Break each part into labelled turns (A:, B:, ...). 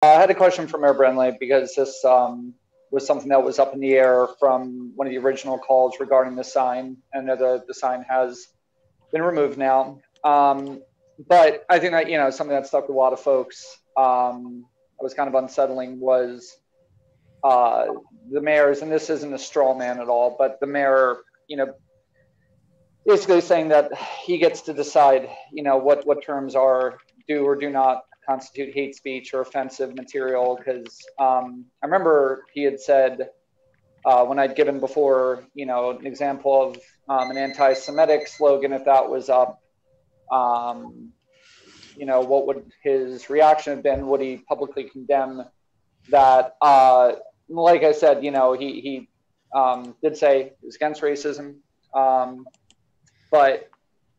A: I had a question for Mayor Brandley because this was something that was up in the air from one of the original calls regarding the sign, and the sign has been removed now. But I think that, something that stuck with a lot of folks, that was kind of unsettling was the mayor's, and this isn't a straw man at all, but the mayor, basically saying that he gets to decide, what terms do or do not constitute hate speech or offensive material. Because I remember he had said when I'd given before, an example of an anti-Semitic slogan, if that was up, what would his reaction have been? Would he publicly condemn that? Like I said, he did say it was against racism, but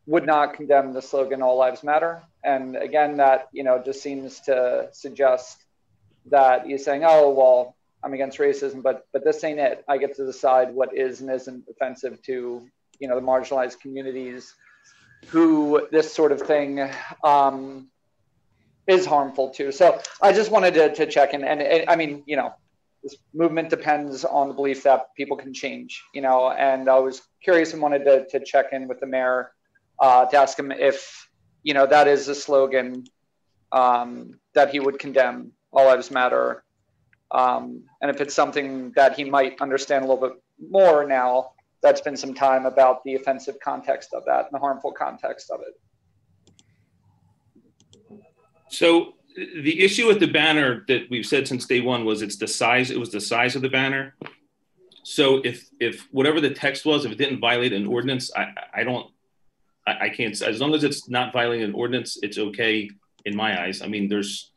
A: would not condemn the slogan "All Lives Matter." And again, that just seems to suggest that he's saying, "Oh, well, I'm against racism, but this ain't it. I get to decide what is and isn't offensive to the marginalized communities who this sort of thing is harmful to." So I just wanted to check in, and I mean, this movement depends on the belief that people can change, and I was curious and wanted to check in with the mayor to ask him if that is a slogan that he would condemn, "All Lives Matter," and if it's something that he might understand a little bit more now that's been some time about the offensive context of that and the harmful context of it.
B: So the issue with the banner that we've said since day one was it was the size of the banner. So if whatever the text was, if it didn't violate an ordinance, I can't, as long as it's not violating an ordinance, it's okay in my eyes. I mean, there's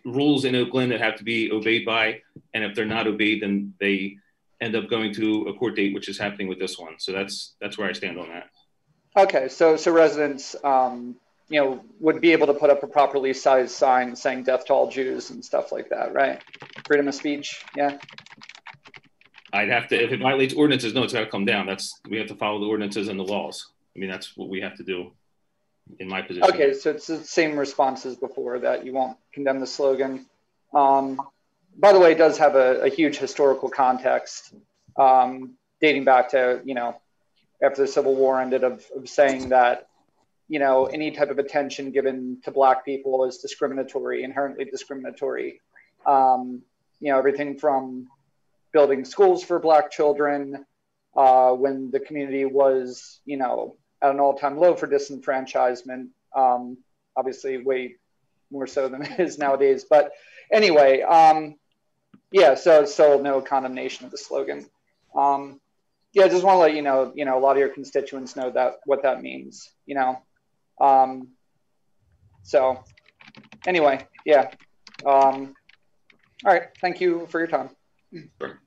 B: rules in Oakland that have to be obeyed by, and if they're not obeyed, then they end up going to a court date, which is happening with this one. So that's where I stand on that.
A: Okay, so residents, would be able to put up a properly sized sign saying "Death to all Jews" and stuff like that, right? Freedom of speech, yeah.
B: I'd have to, if it violates ordinances, no, it's got to come down. We have to follow the ordinances and the laws. I mean, that's what we have to do in my position.
A: Okay, so it's the same response as before, that you won't condemn the slogan. By the way, it does have a huge historical context, dating back to, after the Civil War ended, of saying that, any type of attention given to Black people is discriminatory, inherently discriminatory. Everything from building schools for Black children, when the community was, at an all-time low for disenfranchisement, obviously way more so than it is nowadays. But anyway, so still no condemnation of the slogan. I just want to let you know, a lot of your constituents know what that means, So anyway, all right. Thank you for your time.
B: Sure.